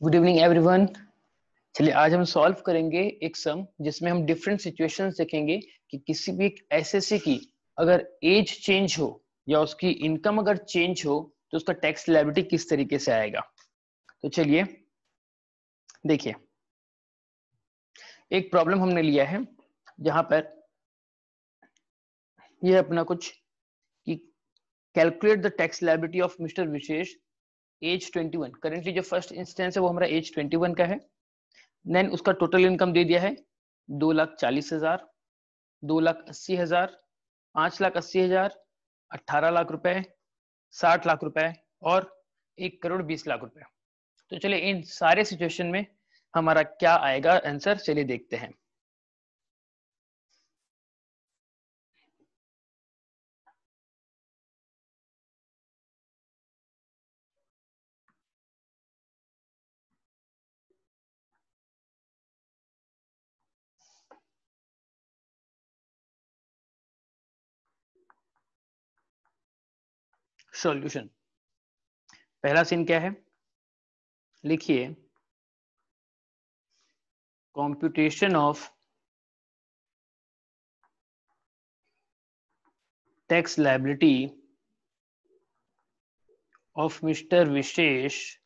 Good evening everyone. चलिए आज हम सॉल्व करेंगे एक सम जिसमें हम डिफरेंट सिचुएशंस देखेंगे कि किसी भी एक एसएससी की अगर एज चेंज हो या उसकी इनकम अगर चेंज हो तो उसका टैक्स लायबिलिटी किस तरीके से आएगा। तो चलिए देखिए, एक प्रॉब्लम हमने लिया है जहां पर यह अपना कुछ कि calculate the tax liability of mister Vishesh age 21। Currently जो फर्स्ट इंस्टेंस है वो हमारा एज 21 का है। देन उसका टोटल इनकम दे दिया है 2,40,000, 2,80,000, 5,80,000, 18 लाख रुपए, 60 लाख रुपए और 1,20,00,000 रुपए। तो चलिए इन सारे सिचुएशन में हमारा क्या आएगा आंसर, चलिए देखते हैं। सॉल्यूशन, पहला सीन क्या है, लिखिए computation of tax liability of mister Vishesh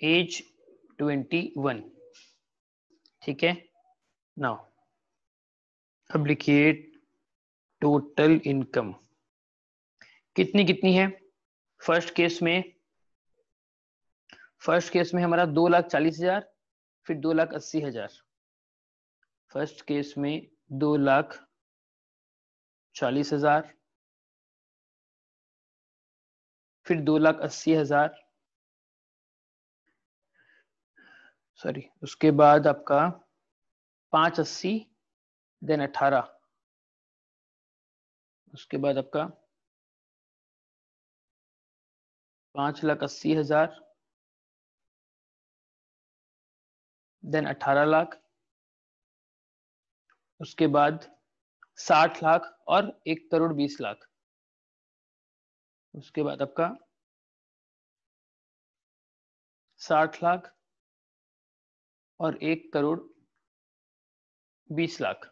age 21। ठीक है, नाउ अब लिखिए टोटल इनकम कितनी कितनी है। फर्स्ट केस में हमारा 2,40,000, फिर 2,80,000। फर्स्ट केस में 2,40,000, फिर 2,80,000, सॉरी उसके बाद आपका 580, देन 18, उसके बाद आपका 5,80,000, देन 18 लाख, उसके बाद 60 लाख और 1,20,00,000, उसके बाद आपका 60 लाख और 1,20,00,000।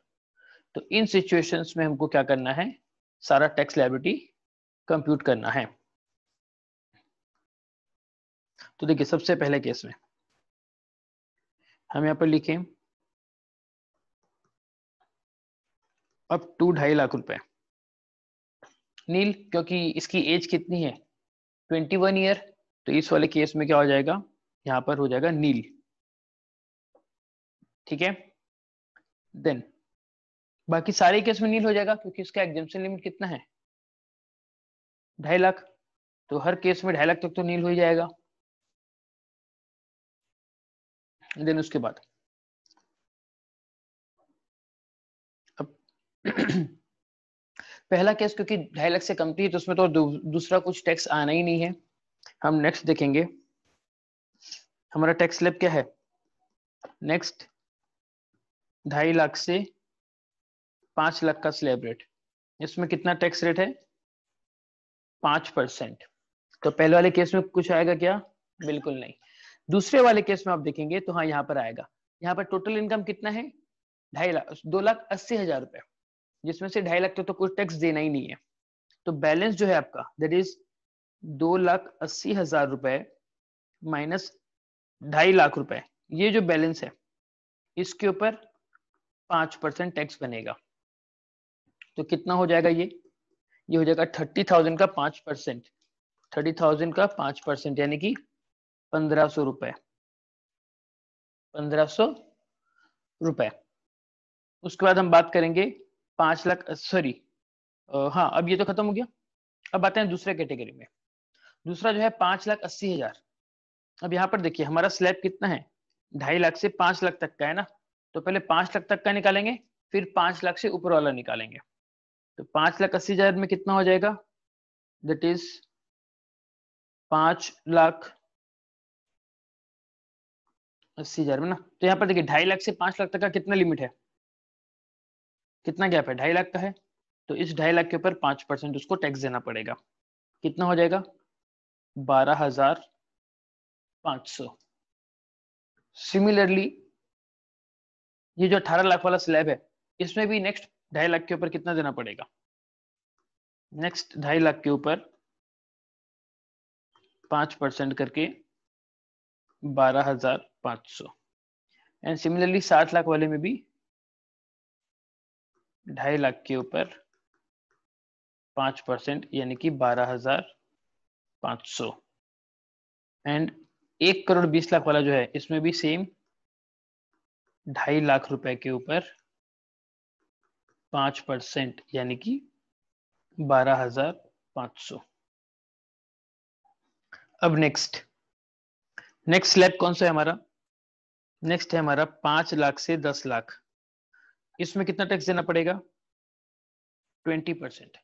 तो इन सिचुएशंस में हमको क्या करना है, सारा टैक्स लायबिलिटी कंप्यूट करना है। तो देखिए सबसे पहले केस में हम यहां पर लिखें अप टू 2.5 लाख रुपए नील, क्योंकि इसकी एज कितनी है 21 ईयर। तो इस वाले केस में क्या हो जाएगा, यहां पर हो जाएगा नील। ठीक है, देन बाकी सारे केस में नील हो जाएगा क्योंकि इसका एग्जेम्पशन लिमिट कितना है 2.5 लाख। तो हर केस में 2.5 लाख तक तो नील हो ही जाएगा। देन उसके बाद अब पहला केस क्योंकि 2.5 लाख से कम थी तो उसमें तो दूसरा कुछ टैक्स आना ही नहीं है। हम नेक्स्ट देखेंगे हमारा टैक्स स्लैब क्या है। नेक्स्ट 2.5 लाख से 5 लाख का स्लैब रेट, इसमें कितना टैक्स रेट है 5%। तो पहले वाले केस में कुछ आएगा क्या, बिल्कुल नहीं। दूसरे वाले केस में आप देखेंगे तो हाँ यहाँ पर आएगा। यहाँ पर टोटल इनकम कितना है 2.5 लाख, 2,80,000 रुपए, जिसमें से 2.5 लाख तो कुछ टैक्स देना ही नहीं है। तो बैलेंस जो है आपका दैट इज 2,80,000 रुपए माइनस 2.5 लाख रुपए, ये जो बैलेंस है इसके ऊपर 5% टैक्स बनेगा। तो कितना हो जाएगा ये हो जाएगा 30,000 का 5%, 30,000 का 5% यानी कि 1,500 रुपए, 1,500 रुपए। उसके बाद हम बात करेंगे 5 लाख, सॉरी हाँ अब ये तो खत्म हो गया। अब आते हैं दूसरे कैटेगरी में। दूसरा जो है 5,80,000। अब यहाँ पर देखिए हमारा स्लैब कितना है 2.5 लाख से 5 लाख तक का है ना। तो पहले 5 लाख तक का निकालेंगे, फिर 5 लाख से ऊपर वाला निकालेंगे। तो 5,80,000 में कितना हो जाएगा, दैट इज 5,80,000 में ना। तो यहाँ पर देखिए 2.5 लाख से 5 लाख तक का कितना लिमिट है, कितना गैप है 2.5 लाख का है। तो इस 2.5 लाख के ऊपर 5% उसको टैक्स देना पड़ेगा। कितना हो जाएगा 12,000 500। सिमिलरली ये जो 18 लाख वाला स्लैब है, इसमें भी नेक्स्ट 2.5 लाख के ऊपर कितना देना पड़ेगा? नेक्स्ट 2.5 लाख के ऊपर 5% करके 12,500। एंड सिमिलरली 60 लाख वाले में भी 2.5 लाख के ऊपर 5% यानी कि 12,500। एंड 1 करोड़ 20 लाख वाला जो है, इसमें भी सेम 2.5 लाख रुपए के ऊपर 5% यानी कि 12,500। अब नेक्स्ट स्लैब कौन सा है हमारा? नेक्स्ट है हमारा 5 लाख से 10 लाख। इसमें कितना टैक्स देना पड़ेगा? 20%।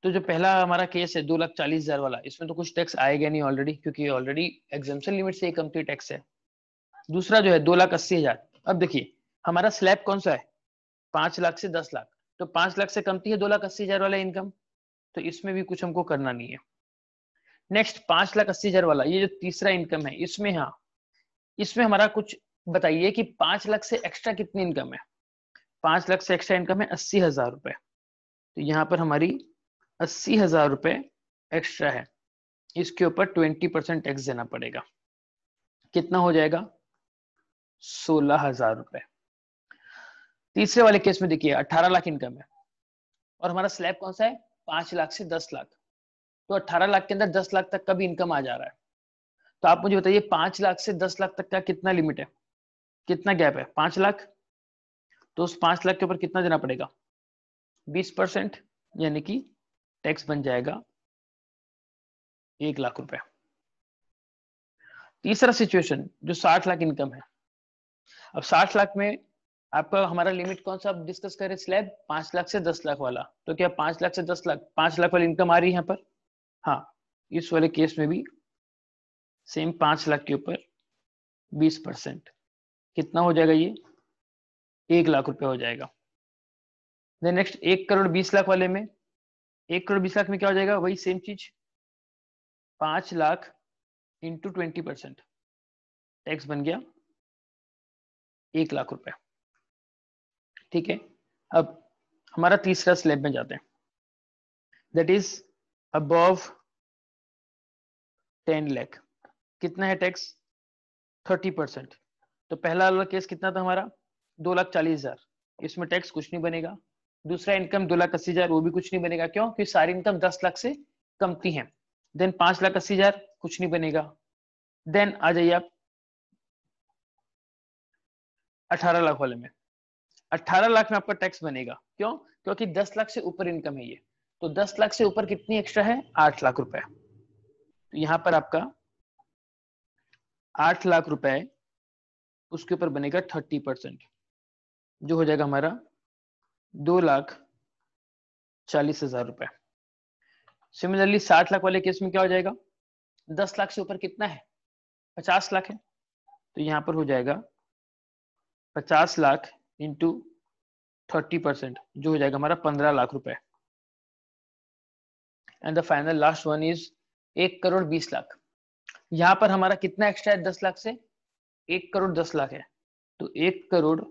तो जो पहला हमारा केस है 2,40,000 वाला, इसमें तो कुछ टैक्स आएगा नहीं ऑलरेडी, क्योंकि ऑलरेडी एग्जम्पशन लिमिट से कम की टैक्स है। दूसरा जो है 2,80,000। अब देखिए हमारा स्लैब कौन सा है? 5 लाख से 10 लाख। तो 5 लाख से कमती है 2,80,000 वाला इनकम, तो इसमें भी कुछ हमको करना नहीं है। नेक्स्ट 5,80,000 वाला, ये जो तीसरा इनकम है, इसमें हाँ, इसमें हमारा कुछ बताइए कि 5 लाख से एक्स्ट्रा कितनी इनकम है? 5 लाख से एक्स्ट्रा इनकम है 80,000 रुपए। तो यहाँ पर हमारी 80,000 रुपए एक्स्ट्रा है, इसके ऊपर 20% टैक्स देना पड़ेगा। कितना हो जाएगा? 16,000 रुपए। तीसरे वाले केस में देखिए 18 लाख इनकम है और हमारा स्लैब कौन सा है? 5 लाख से 10 लाख। तो 18 लाख के अंदर 10 लाख तक का भी इनकम आ जा रहा है। तो आप मुझे बताइए 5 लाख से 10 लाख तक का कितना लिमिट है, कितना गैप है? 5 लाख। तो उस 5 लाख के ऊपर कितना देना पड़ेगा? 20%, यानी कि टैक्स बन जाएगा 1 लाख रुपए। तीसरा सिचुएशन जो 60 लाख इनकम है। अब 60 लाख में आपका हमारा लिमिट कौन सा डिस्कस करें? स्लैब 5 लाख से 10 लाख वाला। तो क्या 5 लाख से 10 लाख, 5 लाख वाली इनकम आ रही है यहाँ पर? हाँ, इस वाले केस में भी सेम 5 लाख के ऊपर 20%। कितना हो जाएगा ये? 1 लाख रुपए हो जाएगा। देन नेक्स्ट 1 करोड़ 20 लाख वाले में, 1 करोड़ 20 लाख में क्या हो जाएगा? वही सेम चीज, 5 लाख इंटू 20%, टैक्स बन गया 1 लाख रुपए। ठीक है, अब हमारा तीसरा स्लैब में जाते हैं, दैट इज अबव 10 लाख। कितना है टैक्स? 30%। तो पहला वाला केस कितना था हमारा? 2,40,000, इसमें टैक्स कुछ नहीं बनेगा। दूसरा इनकम 2,80,000, वो भी कुछ नहीं बनेगा। क्यों? क्योंकि सारी इनकम 10 लाख से कमती है। देन 5,80,000, कुछ नहीं बनेगा। देन आ जाइए आप 18 लाख वाले में। 18 लाख में आपका टैक्स बनेगा। क्यों? क्योंकि 10 लाख से ऊपर इनकम है ये। तो 10 लाख से ऊपर कितनी एक्स्ट्रा है? 8 लाख रुपए। तो यहां पर आपका 8 लाख रुपए, उसके ऊपर बनेगा 30%, जो हो जाएगा हमारा 2,40,000 रुपए। सिमिलरली 60 लाख वाले केस में क्या हो जाएगा? 10 लाख से ऊपर कितना है? 50 लाख है। तो यहां पर हो जाएगा 50 लाख इंटू 30%, जो हो जाएगा हमारा 15 लाख रुपए। And the final last one is 1 crore 20 lakh. यहां पर हमारा कितना एक्स्ट्रा है 10 लाख से? 1 करोड़ 10 लाख है। तो 1 करोड़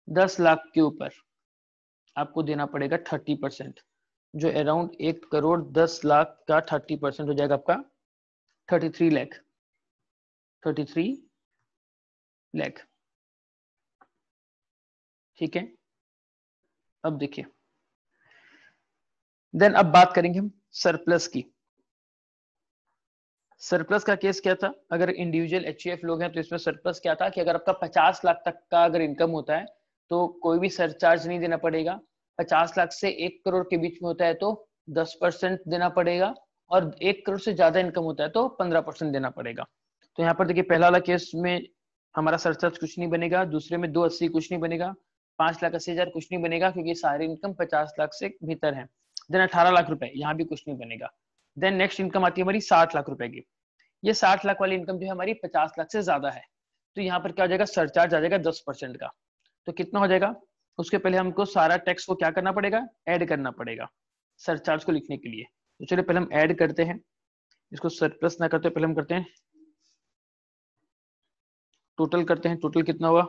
10 लाख के ऊपर आपको देना पड़ेगा 30%, जो अराउंड 1 करोड़ 10 लाख का 30% हो जाएगा आपका 33 लाख। 33 लाख। ठीक है, अब देखिए, देन अब बात करेंगे हम सरप्लस की। सरप्लस का केस क्या था? अगर इंडिविजुअल एचयूएफ लोग हैं तो इसमें सरप्लस क्या था कि अगर आपका 50 लाख तक का अगर इनकम होता है तो कोई भी सरचार्ज नहीं देना पड़ेगा। 50 लाख से 1 करोड़ के बीच में होता है तो 10% देना पड़ेगा, और 1 करोड़ से ज्यादा इनकम होता है तो 15% देना पड़ेगा। तो यहाँ पर देखिए पहला वाला केस में हमारा सरचार्ज कुछ नहीं बनेगा, दूसरे में 280 कुछ नहीं बनेगा, 5,80,000 कुछ नहीं बनेगा क्योंकि सारी इनकम 50 लाख से भीतर है। देन 18 लाख रुपए, यहाँ भी कुछ नहीं बनेगा। देन नेक्स्ट इनकम आती है हमारी 60 लाख रुपए की। ये 60 लाख वाली इनकम जो है हमारी 50 लाख से ज्यादा है, तो यहाँ पर क्या हो जाएगा? सरचार्ज आ जाएगा 10% का। तो कितना हो जाएगा? उसके पहले हमको सारा टैक्स को क्या करना पड़ेगा? ऐड करना पड़ेगा सरचार्ज को लिखने के लिए। तो चलिए पहले हम ऐड करते हैं, इसको सरप्लस ना करते पहले हम करते हैं टोटल करते हैं, टोटल कितना हुआ?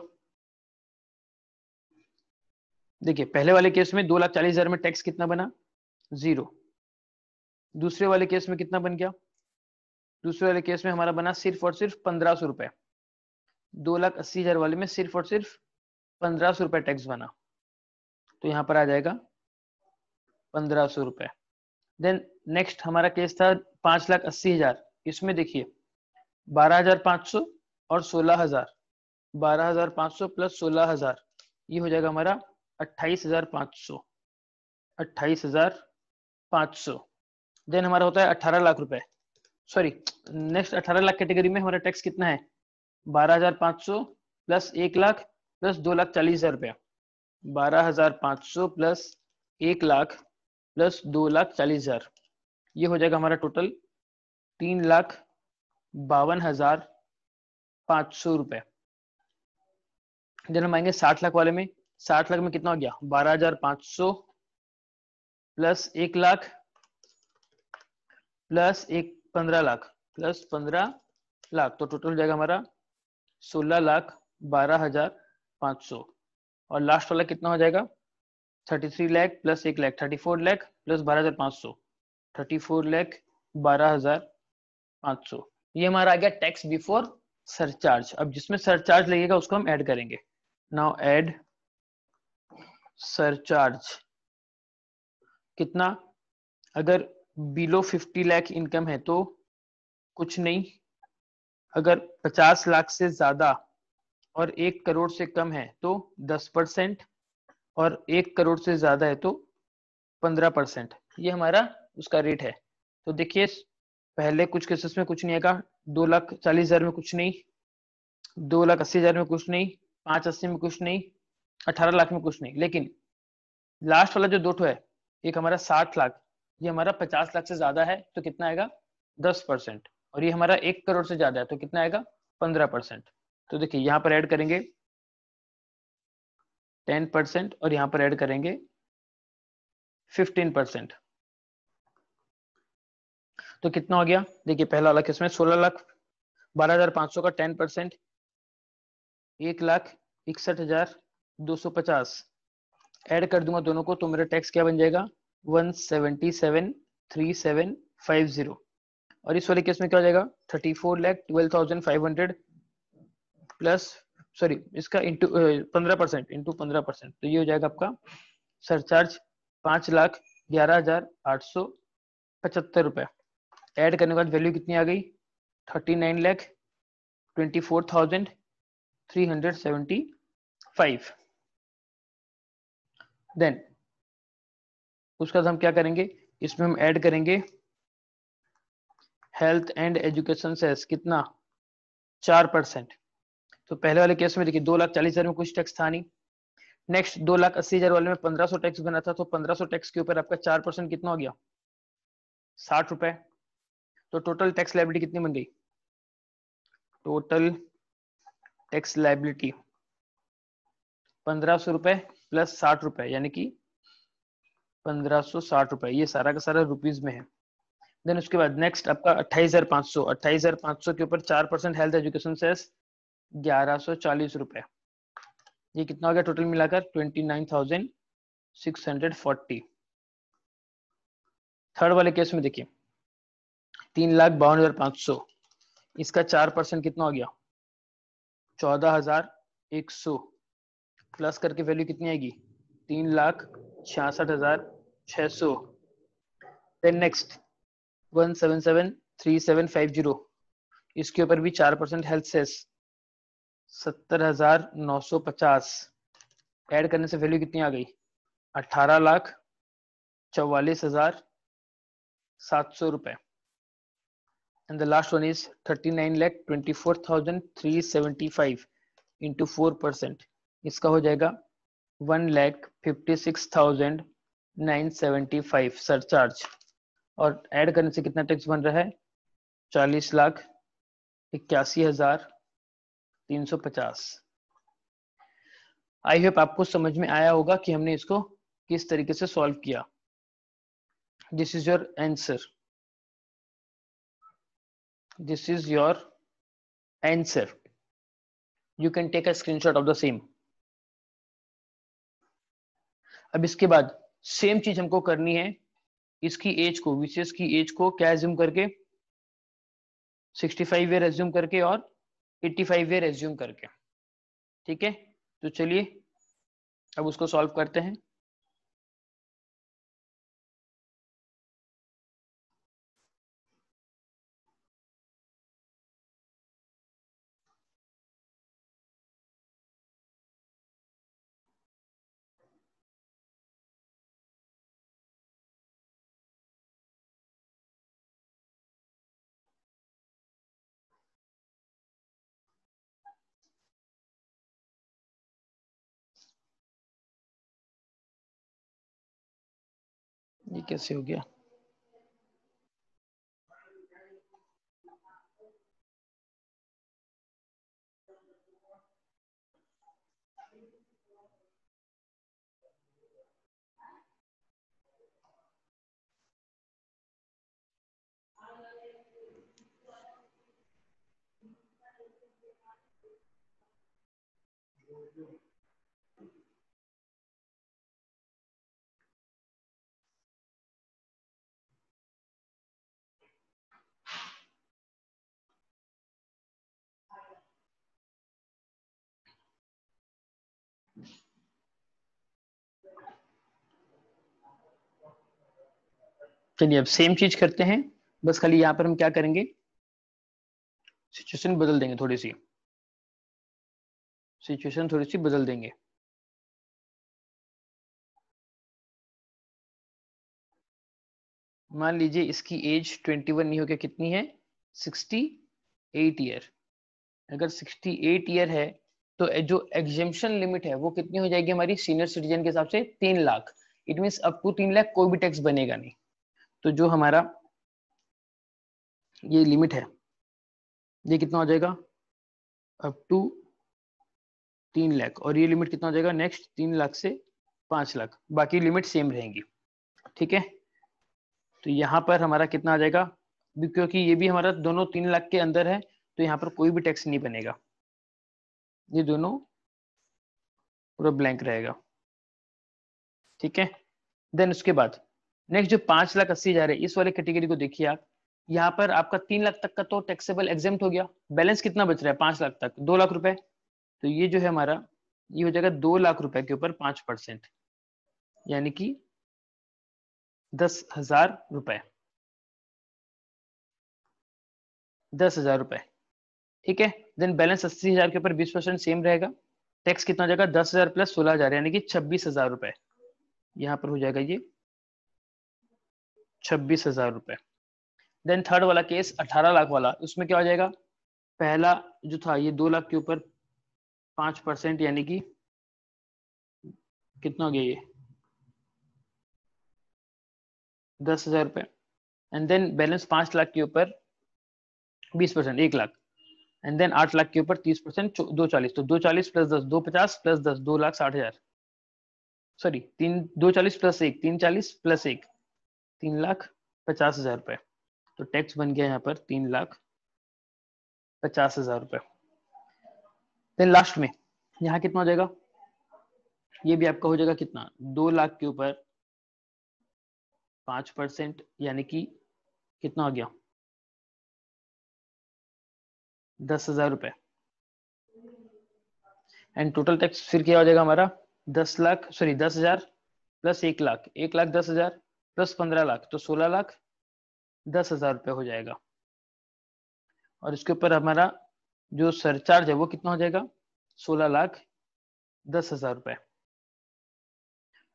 देखिए पहले वाले केस में 2,40,000 में टैक्स कितना बना? 0। दूसरे वाले केस में कितना बन गया? दूसरे वाले केस में हमारा बना सिर्फ और सिर्फ 1,500 रुपए। 2,80,000 वाले में सिर्फ और सिर्फ 1,500 रुपए टैक्स बना, तो यहाँ पर आ जाएगा 1,500 रुपए। देन नेक्स्ट हमारा केस था 5,80,000। इसमें देखिए 12,500 और 16,000, 12,500 प्लस 16,000, ये हो जाएगा हमारा 28,500, 28,500। देन हमारा होता है 18 लाख रुपए, सॉरी नेक्स्ट 18 लाख कैटेगरी में हमारा टैक्स कितना है? 12,500 प्लस 1 लाख प्लस 2,40,000 रुपया, 12,500 प्लस 1 लाख प्लस 2,40,000, ये हो जाएगा हमारा टोटल 3,52,500 रुपए। देन हम आएंगे 60 लाख वाले में। 60 लाख में कितना हो गया? 12,500 plus 1 lakh plus 15 lakh plus 15 lakh, तो टोटल हो जाएगा हमारा 16,12,500। और लास्ट वाला कितना हो जाएगा? 33 लाख प्लस 1 लाख, 34 लाख प्लस 12,500, 34 लाख 12,500। ये हमारा आ गया टैक्स बिफोर सरचार्ज। अब जिसमें सरचार्ज लगेगा उसको हम ऐड करेंगे। Now add surcharge. कितना? अगर बिलो 50 लाख इनकम है तो कुछ नहीं, अगर 50 लाख से ज्यादा और 1 करोड़ से कम है तो 10%, और 1 करोड़ से ज्यादा है तो 15%। ये हमारा उसका रेट है। तो देखिए पहले कुछ केसेस में कुछ नहीं आएगा, 2,40,000 में कुछ नहीं, 2,80,000 में कुछ नहीं, 5,80 में कुछ नहीं, 18 लाख में कुछ नहीं, लेकिन लास्ट वाला जो दो ठो है, एक हमारा 60 लाख, ये हमारा 50 लाख से ज्यादा है तो कितना आएगा? 10%, और ये हमारा 1 करोड़ से ज्यादा है तो कितना आएगा? 15%। तो देखिए यहाँ पर ऐड करेंगे 10% और यहाँ पर ऐड करेंगे 15%, तो कितना हो गया? देखिए पहला वाला किसमें 16,12,500 का 10%, 1,61,250 ऐड कर दूंगा दोनों को, तो मेरा टैक्स क्या बन जाएगा? 177,3750। और इस वाले केस में क्या हो जाएगा? 34,12,500 प्लस, सॉरी इसका इंटू 15%, इंटू 15%, तो ये हो जाएगा आपका सरचार्ज 5,11,875 रुपए। ऐड करने के बाद वैल्यू कितनी आ गई? 39,24,375। देन उसके बाद हम क्या करेंगे? इसमें हम ऐड करेंगे हेल्थ एंड एजुकेशन सेस, कितना? 4%। तो पहले वाले केस में देखिए 2,40,000 में कुछ टैक्स था नहीं। नेक्स्ट 2,80,000 वाले में 1,500 टैक्स बना था, तो 1,500 टैक्स के ऊपर आपका 4% कितना हो गया? 60 रुपए। तो टोटल टैक्स लायबिलिटी कितनी बन गई? टोटल टैक्स लायबिलिटी 1,500 रुपए प्लस 60 रुपए, यानी कि 1,560 रुपए। ये सारा का सारा रुपीज में है। देन उसके बाद नेक्स्ट आपका 28,500, 28,500 के ऊपर 4% हेल्थ एजुकेशन सेस 1,140 रुपए। ये कितना हो गया टोटल मिलाकर? 29,640। थर्ड वाले केस में देखिए 3,52,500, इसका 4% कितना हो गया? 14,100 प्लस करके वैल्यू कितनी आएगी? 3,66,600। देन नेक्स्ट 177,3750, इसके ऊपर भी 4% हेल्थ सेस 70,950। ऐड करने से वैल्यू कितनी आ गई? 18,44,700 रुपए। And the last one is 39,24,375 into 4%, इसका हो जाएगा 1,56,975 सरचार्ज। और ऐड करने से कितना टैक्स बन रहा है? 40,81,350। आई होप आपको समझ में आया होगा कि हमने इसको किस तरीके से सॉल्व किया। This is your answer, this is your answer. You can take a screenshot of the same. अब इसके बाद सेम चीज हमको करनी है, इसकी एज को, विशेष की एज को क्या एज्यूम करके, 65 ईयर एज्यूम करके और 85 ईयर एज्यूम करके। ठीक है, तो चलिए अब उसको सॉल्व करते हैं। ये कैसे हो गया? चलिए अब सेम चीज करते हैं, बस खाली यहाँ पर हम क्या करेंगे, सिचुएशन बदल देंगे, थोड़ी सी सिचुएशन थोड़ी सी बदल देंगे। मान लीजिए इसकी एज 21 नहीं होकर कितनी है, 68 ईयर। अगर 68 ईयर है तो जो एग्जेम्पशन लिमिट है वो कितनी हो जाएगी हमारी सीनियर सिटीजन के हिसाब से, 3 lakh. It means up to 3 lakh कोई भी टैक्स बनेगा नहीं। तो जो हमारा ये लिमिट है ये कितना हो जाएगा, अप टू 3 लाख, और ये लिमिट कितना हो जाएगा नेक्स्ट, 3 लाख से 5 लाख, बाकी लिमिट सेम रहेंगी। ठीक है, तो यहाँ पर हमारा कितना आ जाएगा, क्योंकि ये भी हमारा दोनों 3 लाख के अंदर है तो यहाँ पर कोई भी टैक्स नहीं बनेगा, ये दोनों पूरा ब्लैंक रहेगा। ठीक है, देन उसके बाद नेक्स्ट जो 5,80,000 है, इस वाले कैटेगरी को देखिए आप, यहाँ पर आपका 3 लाख तक का तो टैक्सेबल एग्जेम्प्ट हो गया, बैलेंस कितना बच रहा है 5 लाख तक, 2 लाख रुपए। तो ये जो है हमारा, ये हो जाएगा 2 लाख रुपए के ऊपर 5%, यानी कि 10,000 रुपए, 10,000 रुपए। ठीक है, देन बैलेंस 80,000 के ऊपर 20% सेम रहेगा, टैक्स कितना हो जाएगा 10,000 प्लस 16,000 यानी कि 26,000 रुपए, यहाँ पर हो जाएगा ये 26,000 रुपए। देन थर्ड वाला केस 18 लाख वाला, उसमें क्या हो जाएगा, पहला जो था ये 2 लाख के ऊपर 5% यानी कि कितना हो गया ये 10,000 रुपए, एंड देन बैलेंस 5 लाख के ऊपर 20%, 1 लाख, एंड देन 8 लाख के ऊपर 30%, 240, तो 240 plus 10 250 plus 10 2,60,000, sorry 240 plus 1 340 plus 1 3,50,000 रुपए। तो टैक्स बन गया यहाँ पर 3,50,000 रुपए। देन लास्ट में यहाँ कितना हो जाएगा, ये भी आपका हो जाएगा कितना, 2 लाख के ऊपर 5% यानी कि कितना हो गया 10,000 रुपए, एंड टोटल टैक्स फिर क्या हो जाएगा हमारा 10,000 प्लस 1 लाख, 1,10,000 प्लस 15 लाख, तो 16,10,000 रुपए हो जाएगा। और इसके ऊपर हमारा जो सरचार्ज है वो कितना हो जाएगा 16,10,000 रुपए,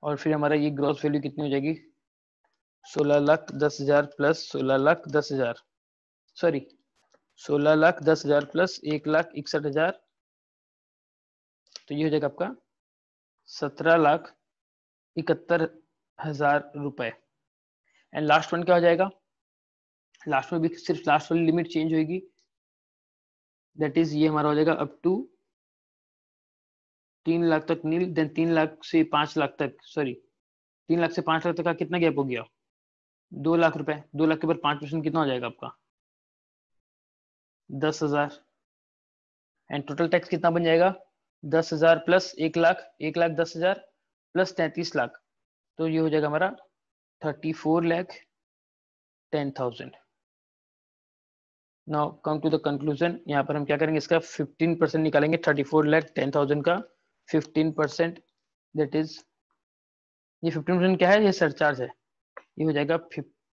और फिर हमारा ये ग्रॉस वैल्यू कितनी हो जाएगी 16,10,000 प्लस 16,10,000, सॉरी 16,10,000 प्लस 1,61,000, तो ये हो जाएगा आपका 17,71,000 रुपए। एंड लास्ट वन क्या हो जाएगा, लास्ट में भी सिर्फ लास्ट वाली लिमिट चेंज होगी, दैट इज ये हमारा हो जाएगा अप टू 3 लाख तक नील, देन 3 लाख से 5 लाख तक, सॉरी 3 लाख से 5 लाख तक का कितना गैप हो गया 2 लाख रुपए, 2 लाख के ऊपर 5% कितना हो जाएगा आपका 10,000, एंड टोटल टैक्स कितना बन जाएगा 10,000 प्लस 1 लाख, 1,10,000 प्लस 33 लाख, तो ये हो जाएगा हमारा 34,10,000। Now come to the conclusion. यहाँ पर हम क्या करेंगे, इसका 15% निकालेंगे 34,10,000 का 15%, दैट इज ये 15% क्या है, ये सरचार्ज है, ये हो जाएगा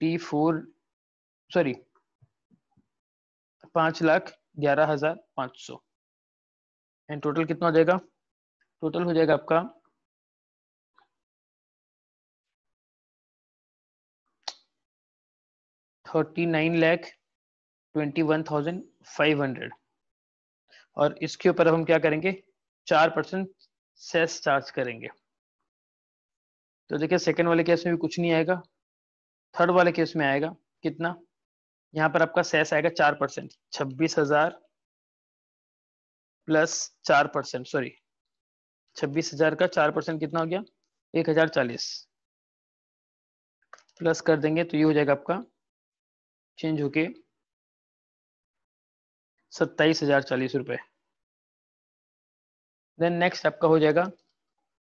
5,11,500 एंड टोटल कितना हो जाएगा, टोटल हो जाएगा आपका 39,21,500 और इसके ऊपर हम क्या करेंगे 4% सेस चार्ज करेंगे। तो देखिए सेकंड वाले केस में भी कुछ नहीं आएगा, थर्ड वाले केस में आएगा कितना, यहाँ पर आपका सेस आएगा 4%, 26,000 प्लस 4%, सॉरी 26,000 का 4% कितना हो गया 1,040 प्लस कर देंगे तो ये हो जाएगा आपका चेंज होके 27,040 रुपए। देन नेक्स्ट आपका हो जाएगा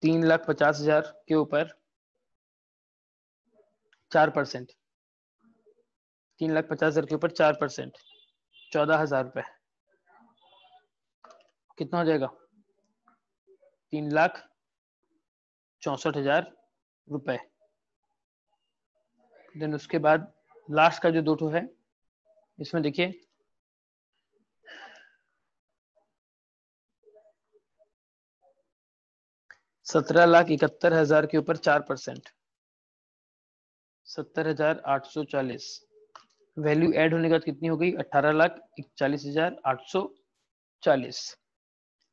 3,50,000 के ऊपर 4%, 3,50,000 के ऊपर 4%, 14,000 रुपए कितना हो जाएगा 3,64,000 रुपए। देन उसके बाद लास्ट का जो दो ठो है इसमें देखिए 17,71,000 के ऊपर 4%, 70,840 वैल्यू ऐड होने के बाद कितनी हो गई 18,41,840।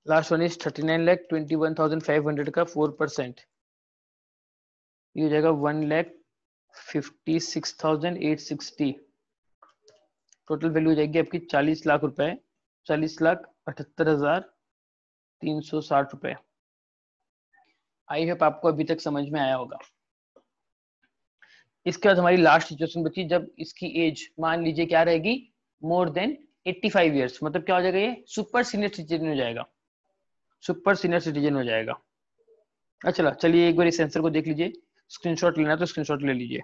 लास्ट वन इज 39,21,500 का 4%, ये हो जाएगा 1,56,860। टोटल वैल्यू हो जाएगी आपकी 40 लाख रुपए, 40,78,360 रुपए। आई होप आपको अभी तक समझ में आया होगा। इसके बाद हमारी लास्ट सिचुएशन बची जब इसकी एज मान लीजिए क्या रहेगी मोर देन 85 ईयर्स, मतलब क्या हो जाएगा ये सुपर सीनियर सिटीजन हो जाएगा, सुपर सीनियर सिटीजन हो जाएगा। अच्छा चलिए एक बार इस आंसर को देख लीजिए, स्क्रीनशॉट लेना तो स्क्रीनशॉट ले लीजिए।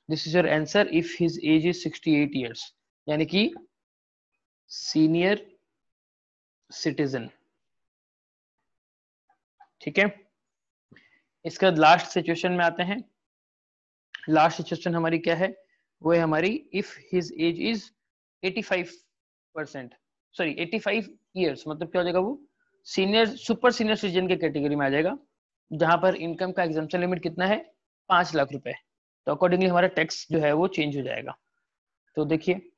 This is your answer if his age is 68 years, यानी कि सीनियर सिटीजन। ठीक है, इसके बाद लास्ट सिचुएशन में आते हैं। लास्ट सिचुएशन हमारी क्या है, वो है हमारी if his age is 85%, sorry 85 years, मतलब क्या हो जाएगा वो सीनियर सुपर सीनियर सिटीजन के कैटेगरी में आ जाएगा, जहां पर इनकम का एग्जाम्पशन लिमिट कितना है 5 लाख रुपए। तो अकॉर्डिंगली हमारा टैक्स जो है वो चेंज हो जाएगा। तो देखिए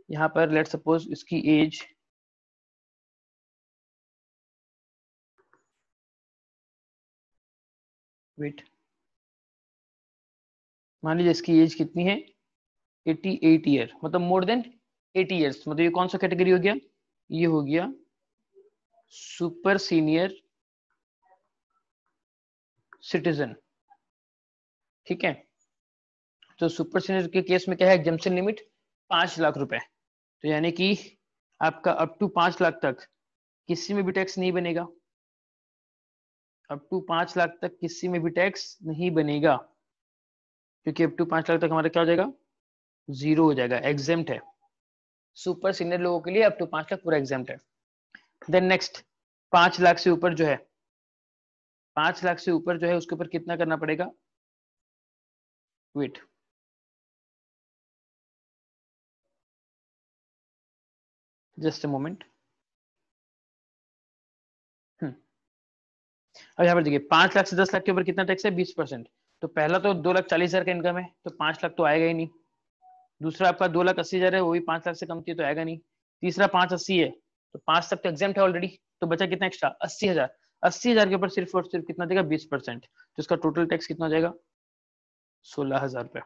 यहाँ पर लेट सपोज इसकी एज वेट, मान लीजिए इसकी एज कितनी है 88 ईयर, मतलब मोर देन 80 ईयर्स, मतलब ये कौन सा कैटेगरी हो गया, ये हो गया सुपर सीनियर सिटीजन। ठीक है, तो सुपर सीनियर के केस में क्या है एग्जम्पशन लिमिट 5 लाख रुपए, तो यानी कि आपका अप टू 5 लाख तक किसी में भी टैक्स नहीं बनेगा, अप टू 5 लाख तक किसी में भी टैक्स नहीं बनेगा, क्योंकि अप टू 5 लाख तक हमारा क्या हो जाएगा जीरो हो जाएगा, एग्जेम्प्ट है। सुपर सीनियर लोगों के लिए अप टू 5 लाख पूरा एग्जेम्प्ट है। देन नेक्स्ट 5 लाख से ऊपर जो है, 5 लाख से ऊपर जो है उसके ऊपर कितना करना पड़ेगा, वेट जस्ट अ मोमेंट। अब यहाँ पर देखिए 5 लाख से 10 लाख के ऊपर कितना टैक्स है 20%। तो पहला तो 2,40,000 का इनकम है तो 5 लाख तो आएगा ही नहीं। दूसरा आपका 2,80,000 है, वो भी 5 लाख से कम थी तो आएगा नहीं। तीसरा 5,80 है तो 5 तक तो एग्जाम्प्ट है ऑलरेडी, तो बचा कितना एक्स्ट्रा 80,000। 80,000 के ऊपर सिर्फ और सिर्फ कितना देगा 20%, तो इसका टोटल टैक्स कितना हो जाएगा 16,000 रुपए।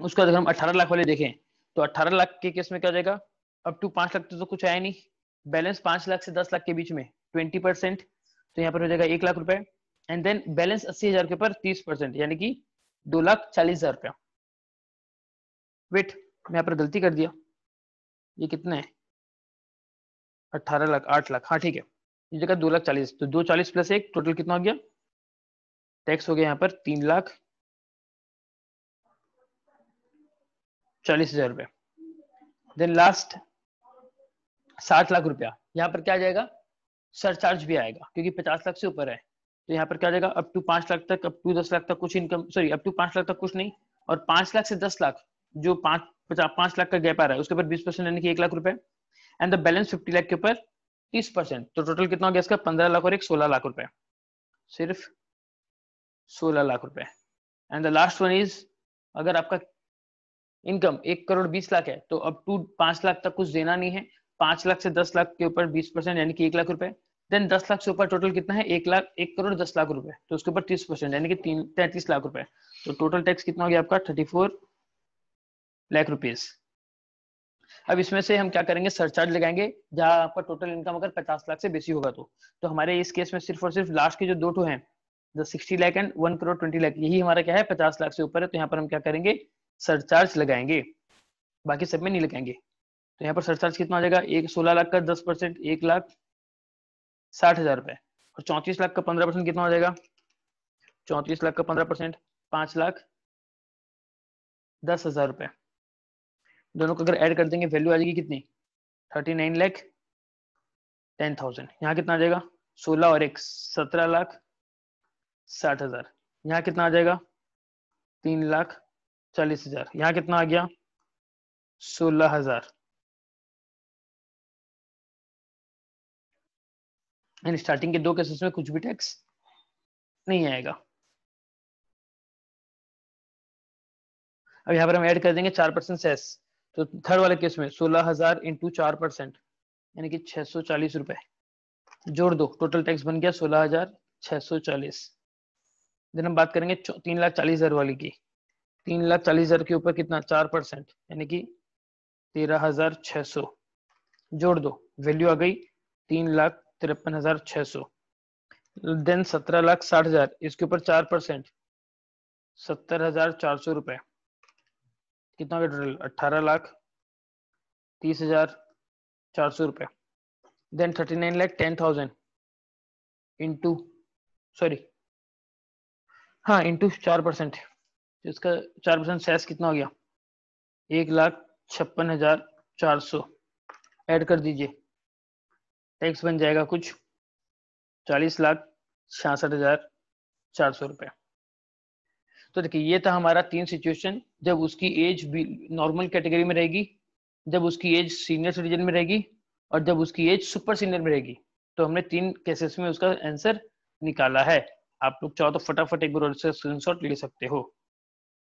उसका अगर हम 18 लाख वाले देखें तो 18 लाख के केस में क्या हो जाएगा, अब टू 5 लाख तो कुछ आया नहीं, बैलेंस 5 लाख से 10 लाख के बीच में 20%, तो यहाँ पर हो जाएगा 1 लाख रुपए। एंड देन बैलेंस 80,000 के ऊपर 30%, यानी कि 2,40,000 रुपया। वेट मैं यहाँ पर गलती कर दिया, ये कितना है 18 लाख 8 लाख, हाँ ठीक है, ये जगह 2,40,000, तो 240 प्लस 1 टोटल कितना हो गया, टैक्स हो गया यहाँ पर 3,40,000 रुपए। देन लास्ट 60 लाख रुपया, यहाँ पर क्या आ जाएगा, सरचार्ज भी आएगा क्योंकि 50 लाख से ऊपर है, तो यहाँ पर क्या आ जाएगा, अप टू 5 लाख तक, अप टू 10 लाख तक कुछ income, sorry up to 5 lakh तक कुछ नहीं, और 5 लाख से 10 लाख जो 5 लाख का गैप आ रहा है उसके ऊपर 20% यानी कि 1 लाख रुपए, एंड द बैलेंस 50 लाख के ऊपर 30%, तो टोटल कितना हो गया इसका 15 लाख और एक 16 लाख रुपए, सिर्फ 16 लाख रुपए। And the last one is, अगर आपका इनकम 1 करोड़ 20 लाख है तो अप टू 5 लाख तक कुछ देना नहीं है, 5 लाख से 10 लाख के ऊपर 20% यानी कि 1 लाख रुपए, देन 10 लाख से ऊपर टोटल कितना है 1 करोड़ 10 लाख रुपए, तो उसके ऊपर 30% यानी कि 33 लाख रुपए, तो टोटल टैक्स कितना हो गया आपका 34 लाख रुपीज। अब इसमें से हम क्या करेंगे, सरचार्ज लगाएंगे जहां आपका टोटल इनकम अगर 50 लाख से बेसी होगा तो हमारे इस केस में सिर्फ और सिर्फ लास्ट के जो दो टू हैं, द 60 लाख एंड 1 करोड़ 20 लाख, यही हमारा क्या है 50 लाख से ऊपर है, तो यहाँ पर हम क्या करेंगे सरचार्ज लगाएंगे, बाकी सब में नहीं लगाएंगे। तो यहाँ पर सरचार्ज कितना हो जाएगा, 16 लाख का 10% 1,60,000 रुपए, और 34 लाख का 15% कितना हो जाएगा, 34 लाख का 15% 5,10,000 रुपए, दोनों को अगर ऐड कर देंगे वैल्यू आ जाएगी कितनी 39,10,000। यहाँ कितना आ जाएगा 16 और 1 17,60,000, यहाँ कितना आ जाएगा 3,40,000, यहाँ कितना आ गया 16,000। एंड स्टार्टिंग के दो केसेस में कुछ भी टैक्स नहीं आएगा। अब यहाँ पर हम ऐड कर देंगे 4% सेस, तो थर्ड वाले केस में 16,000 इंटू 4% यानी कि 640 रुपए, जोड़ दो टोटल टैक्स बन गया 16,640। देन हम बात करेंगे 3,40,000 वाली की, 3,40,000 के ऊपर कितना 4% यानी कि 13,600, जोड़ दो वैल्यू आ गई 3,53,600। देन 17,60,000 इसके ऊपर 4% 70,400 रुपए, कितना हो गया टोटल 18,30,400 रुपए। देन 39,10,000 इंटू हाँ इंटू 4%, इसका 4% सेस कितना हो गया 1,56,400, ऐड कर दीजिए, टैक्स बन जाएगा कुछ 40,66,400 रुपए। तो देखिए ये था हमारा 3 सिचुएशन, जब उसकी एज नॉर्मल कैटेगरी में रहेगी, जब उसकी एज सीनियर सिटीजन में रहेगी, और जब उसकी एज सुपर सीनियर में रहेगी। तो हमने 3 केसेस में उसका आंसर निकाला है। आप लोग चाहो तो फटाफट एक बार से स्क्रीनशॉट ले सकते हो।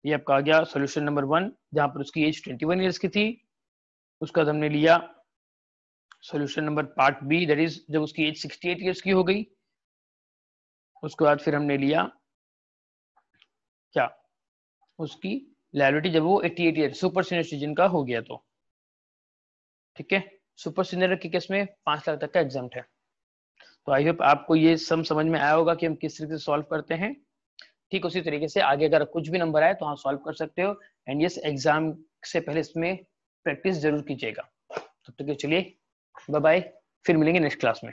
ये आपका आ गया सॉल्यूशन नंबर 1, जहां पर उसकी एज 21 ईयर्स की थी। उसके बाद हमने लिया solution number part B, that is जब उसकी एज 68 ईयर्स की हो गई। उसके बाद फिर हमने लिया क्या, उसकी लायबिलिटी जब वो 88 ईयर सुपर सीनियर सिटीजन का हो गया तो। ठीक है, सुपर सीनियर के केस में 5 लाख तक का एग्जाम्प्ट है। तो आई होप आपको ये समझ में आया होगा कि हम किस तरीके से सॉल्व करते हैं। ठीक उसी तरीके से आगे अगर कुछ भी नंबर आए तो आप सॉल्व कर सकते हो। एंड यस, एग्जाम से पहले इसमें प्रैक्टिस जरूर कीजिएगा। तब तक के चलिए बाय बाय, फिर मिलेंगे नेक्स्ट क्लास में।